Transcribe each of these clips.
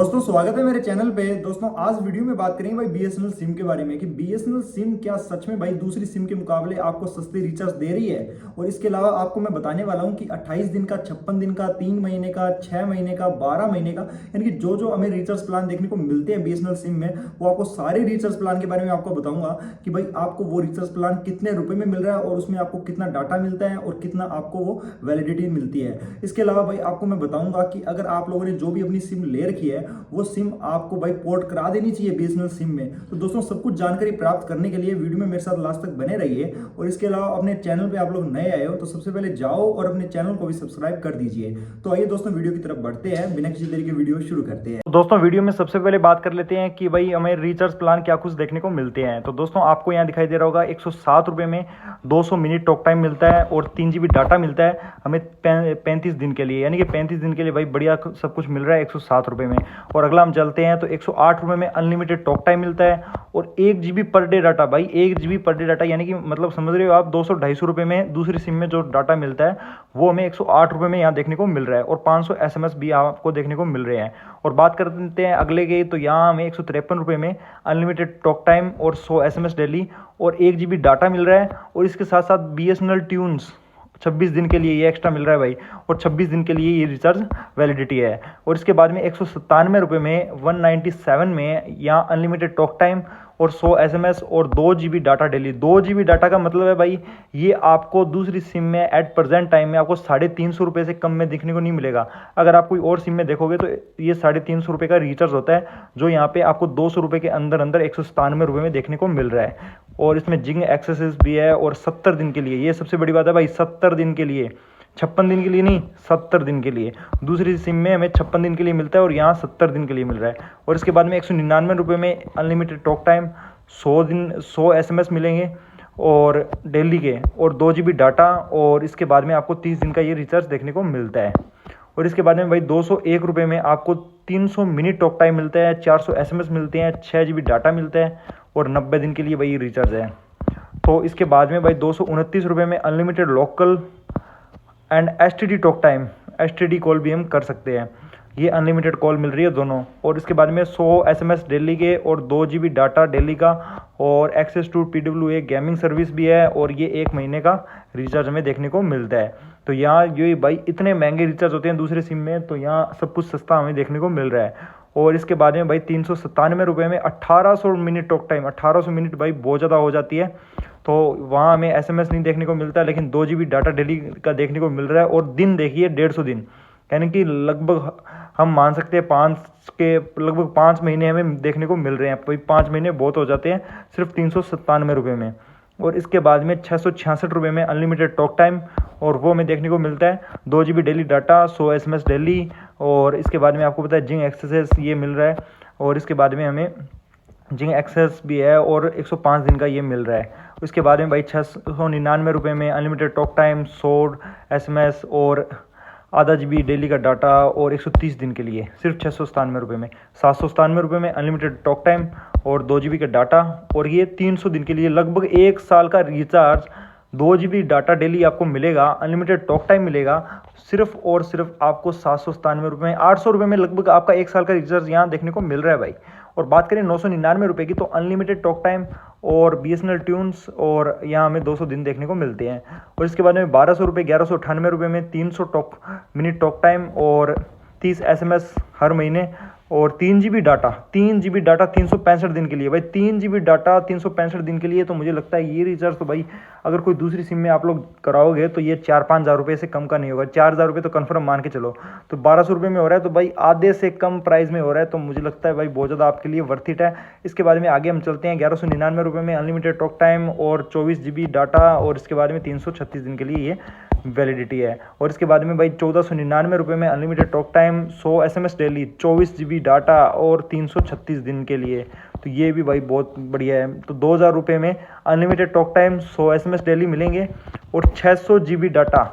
दोस्तों स्वागत है मेरे चैनल पे। दोस्तों आज वीडियो में बात करेंगे भाई बीएसएनएल सिम के बारे में कि बीएसएनएल सिम क्या सच में भाई दूसरी सिम के मुकाबले आपको सस्ते रिचार्ज दे रही है। और इसके अलावा आपको मैं बताने वाला हूं कि 28 दिन का, 56 दिन का, 3 महीने का, 6 महीने का, 12 महीने का, यानी कि जो जो हमें रिचार्ज प्लान देखने को मिलते हैं बीएसएनएल सिम में, वो आपको सारे रिचार्ज प्लान के बारे में आपको बताऊंगा कि भाई आपको वो रिचार्ज प्लान कितने रुपए में मिल रहा है और उसमें आपको कितना डाटा मिलता है और कितना आपको वो वैलिडिटी मिलती है। इसके अलावा भाई आपको मैं बताऊंगा कि अगर आप लोगों ने जो भी अपनी सिम ले रखी है वो सिम आपको भाई पोर्ट करा देनी चाहिए बीएसएनएल सिम में। तो दोस्तों सब कुछ जानकारी प्राप्त करने के लिए वीडियो में मेरे साथ लास्ट तक बने रहिए। और इसके अलावा अपने चैनल पे आप लोग नए आए हो तो सबसे पहले जाओ और अपने चैनल को भी सब्सक्राइब कर दीजिए। तो आइए दोस्तों वीडियो की तरफ बढ़ते हैं, बिना किसी देरी के वीडियो शुरू करते हैं। दोस्तों वीडियो में सबसे पहले बात कर लेते हैं कि भाई हमें रिचार्ज प्लान क्या कुछ देखने को मिलते हैं। तो दोस्तों आपको यहाँ दिखाई दे रहा होगा 107 रुपये में 200 मिनट टॉक टाइम मिलता है और 3 GB डाटा मिलता है हमें 35 दिन के लिए, यानी कि 35 दिन के लिए भाई बढ़िया सब कुछ मिल रहा है 107 रुपये में। और अगला हम चलते हैं तो 108 रुपये में अनलिमिटेड टॉक टाइम मिलता है और 1 GB पर डे डाटा। भाई 1 GB पर डे डाटा यानी कि मतलब समझ रहे हो आप 200-250 रुपये में दूसरी सिम में जो डाटा मिलता है वो हमें 108 रुपये में यहाँ देखने को मिल रहा है और 500 SMS भी आपको देखने को मिल रहे हैं। और बात करते हैं अगले के, तो यहाँ हमें 153 रुपये में अनलिमिटेड टॉक टाइम और 100 SMS डेली और 1 GB डाटा मिल रहा है। और इसके साथ साथ BSNL ट्यून्स 26 दिन के लिए ये एक्स्ट्रा मिल रहा है भाई, और 26 दिन के लिए ये रिचार्ज वैलिडिटी है। और इसके बाद में 197 रुपये में 197 में यहाँ अनलिमिटेड टॉक टाइम और 100 SMS और 2 GB data daily. 2 GB data का मतलब है भाई ये आपको दूसरी सिम में एट प्रेजेंट टाइम में आपको 350 रुपये से कम में देखने को नहीं मिलेगा। अगर आप कोई और सिम में देखोगे तो ये 350 रुपये का रिचार्ज होता है, जो यहाँ पे आपको 200 रुपये के अंदर अंदर 197 रुपये में देखने को मिल रहा है। और इसमें जिंग एक्सेस भी है और 70 दिन के लिए, ये सबसे बड़ी बात है भाई, 70 दिन के लिए, 56 दिन के लिए नहीं, 70 दिन के लिए। दूसरी सिम में हमें 56 दिन के लिए मिलता है और यहाँ 70 दिन के लिए मिल रहा है। और इसके बाद में 199 रुपये में अनलिमिटेड टॉक टाइम, 100 SMS मिलेंगे और डेली के, और 2 GB डाटा। और इसके बाद में आपको 30 दिन का ये रिचार्ज देखने को मिलता है। और इसके बाद में भाई 201 रुपये में आपको 300 मिनट टॉक टाइम मिलता है, 400 SMS मिलते हैं, 6 GB डाटा मिलता है और 90 दिन के लिए भाई रिचार्ज है। तो इसके बाद में भाई 229 रुपये में unlimited local and STD talk time, STD call भी हम कर सकते हैं, ये अनलिमिटेड कॉल मिल रही है दोनों। और इसके बाद में 100 SMS डेली के और 2 GB डाटा डेली का और access to PWA gaming service भी है, और ये 1 महीने का रिचार्ज हमें देखने को मिलता है। तो यहाँ ये भाई इतने महंगे रिचार्ज होते हैं दूसरे सिम में, तो यहाँ सब कुछ सस्ता हमें देखने को मिल रहा है। और इसके बाद में भाई 397 रुपये में 1800 मिनट टॉक टाइम, 1800 मिनट भाई बहुत ज़्यादा हो जाती है, तो वहाँ हमें SMS नहीं देखने को मिलता, लेकिन 2 GB डाटा डेली का देखने को मिल रहा है। और दिन देखिए 150 दिन, यानी कि लगभग हम मान सकते हैं लगभग 5 महीने हमें देखने को मिल रहे हैं। भाई 5 महीने बहुत हो जाते हैं सिर्फ 397 रुपये में। और इसके बाद में 666 रुपये में अनलिमिटेड टॉक टाइम, और वो हमें देखने को मिलता है 2 GB daily data, 100 SMS daily. और इसके बाद में आपको पता है जिंग एक्सेस ये मिल रहा है, और इसके बाद में हमें जिंग एक्सेस भी है और 105 दिन का ये मिल रहा है। उसके बाद में भाई 699 रुपये में अनलिमिटेड टॉक टाइम, 100 SMS और आधा GB डेली का डाटा, और 130 दिन के लिए सिर्फ 697 रुपये में। 797 रुपये में अनलिमिटेड टॉक टाइम और 2 GB का डाटा, और ये 300 दिन के लिए लगभग 1 साल का रिचार्ज। 2 GB डाटा डेली आपको मिलेगा, अनलिमिटेड टॉक टाइम मिलेगा, सिर्फ और सिर्फ आपको 797 रुपये में, 800 रुपये में लगभग आपका 1 साल का रिचार्ज यहाँ देखने को मिल रहा है भाई। और बात करें 999 रुपये की, तो अनलिमिटेड टॉक टाइम और BSNL ट्यून्स, और यहाँ हमें 200 दिन देखने को मिलते हैं। और इसके बाद में 1200 रुपये, 1198 रुपये में 300 मिनट टॉक टाइम और 30 SMS हर महीने और 3 GB डाटा, 365 दिन के लिए। भाई 3 GB डाटा 365 दिन के लिए, तो मुझे लगता है ये रिचार्ज तो भाई अगर कोई दूसरी सिम में आप लोग कराओगे तो ये 4-5 हज़ार रुपये से कम का नहीं होगा। 4 हज़ार रुपये तो कन्फर्म मान के चलो, तो 1200 रुपये में हो रहा है, तो भाई आधे से कम प्राइस में हो रहा है, तो मुझे लगता है भाई बहुत ज़्यादा आपके लिए वर्थ इट है। इसके बाद में आगे हम चलते हैं 1199 रुपये में अनलिमिटेड टॉक टाइम और 24 GB डाटा, और इसके बाद में 336 दिन के लिए ये वैलिडिटी है। और इसके बाद में भाई 1499 रुपये में unlimited talk time, 100 SMS daily, 24 GB data और 336 दिन के लिए, तो ये भी भाई बहुत बढ़िया है। तो 2000 रुपये में unlimited talk time, 100 SMS daily मिलेंगे और 600 GB डाटा।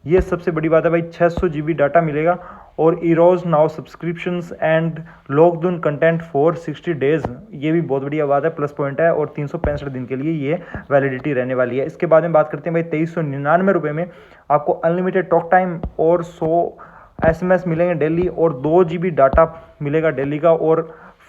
ये सबसे बड़ी बात है भाई, 600 GB डाटा मिलेगा। और Eros now subscriptions and locked in content for 60 days, ये भी बहुत बढ़िया बात है, प्लस पॉइंट है। और 365 दिन के लिए ये वैलिडिटी रहने वाली है। इसके बाद में बात करते हैं भाई 2399 रुपये में आपको अनलिमिटेड टॉक टाइम और 100 SMS मिलेंगे डेली और 2 GB डाटा मिलेगा डेली का और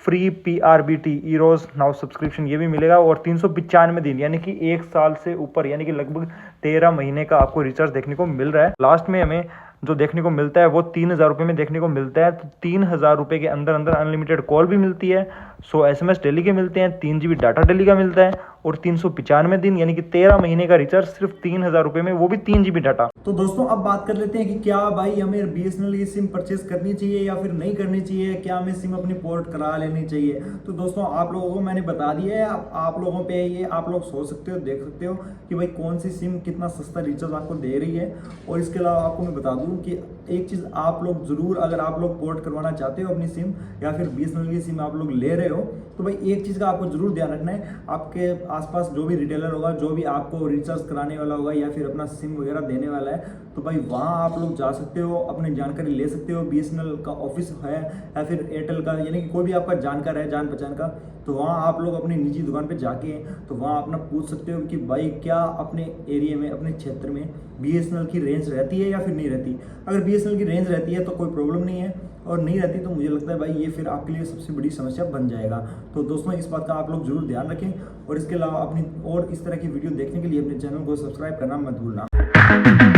फ्री PRBT ईरोज नाउ सब्सक्रिप्शन ये भी मिलेगा और 395 दिन यानी कि 1 साल से ऊपर यानी कि लगभग 13 महीने का आपको रिचार्ज देखने को मिल रहा है। लास्ट में हमें जो देखने को मिलता है वो 3,000 रुपये में देखने को मिलता है। तो 3,000 रुपये के अंदर अंदर अनलिमिटेड कॉल भी मिलती है, 100 SMS डेली के मिलते हैं, 3 GB डाटा डेली का मिलता है और 395 दिन यानी कि 13 महीने का रिचार्ज सिर्फ 3,000 रुपये में, वो भी 3 GB डाटा। तो दोस्तों अब बात कर लेते हैं कि क्या भाई हमें BSNL की सिम परचेज करनी चाहिए या फिर नहीं करनी चाहिए, क्या हमें सिम अपनी पोर्ट करा लेनी चाहिए। तो दोस्तों आप लोगों को मैंने बता दिया है, आप लोगों पे ये आप लोग सोच सकते हो, देख सकते हो कि भाई कौन सी सिम कितना सस्ता रिचार्ज आपको दे रही है। और इसके अलावा आपको मैं बता दूं कि एक चीज़ आप लोग ज़रूर, अगर आप लोग पोर्ट करवाना चाहते हो अपनी सिम या फिर BSNL की सिम आप लोग ले रहे हो, तो भाई एक चीज़ का आपको जरूर ध्यान रखना है, आपके आसपास जो भी रिटेलर होगा, जो भी आपको रिचार्ज कराने वाला होगा या फिर अपना सिम वगैरह देने वाला है, तो भाई वहाँ आप लोग जा सकते हो, अपनी जानकारी ले सकते हो। BSNL का ऑफिस है या फिर एयरटेल का, यानी कि कोई भी आपका जानकार है जान पहचान का, तो वहाँ आप लोग अपनी निजी दुकान पे जाके तो वहाँ अपना पूछ सकते हो कि भाई क्या अपने एरिया में, अपने क्षेत्र में BSNL की रेंज रहती है या फिर नहीं रहती। अगर BSNL की रेंज रहती है तो कोई प्रॉब्लम नहीं है, और नहीं रहती तो मुझे लगता है भाई ये फिर आपके लिए सबसे बड़ी समस्या बन जाएगा। तो दोस्तों इस बात का आप लोग जरूर ध्यान रखें और इसके अलावा अपनी और इस तरह की वीडियो देखने के लिए अपने चैनल को सब्सक्राइब करना मत भूलना।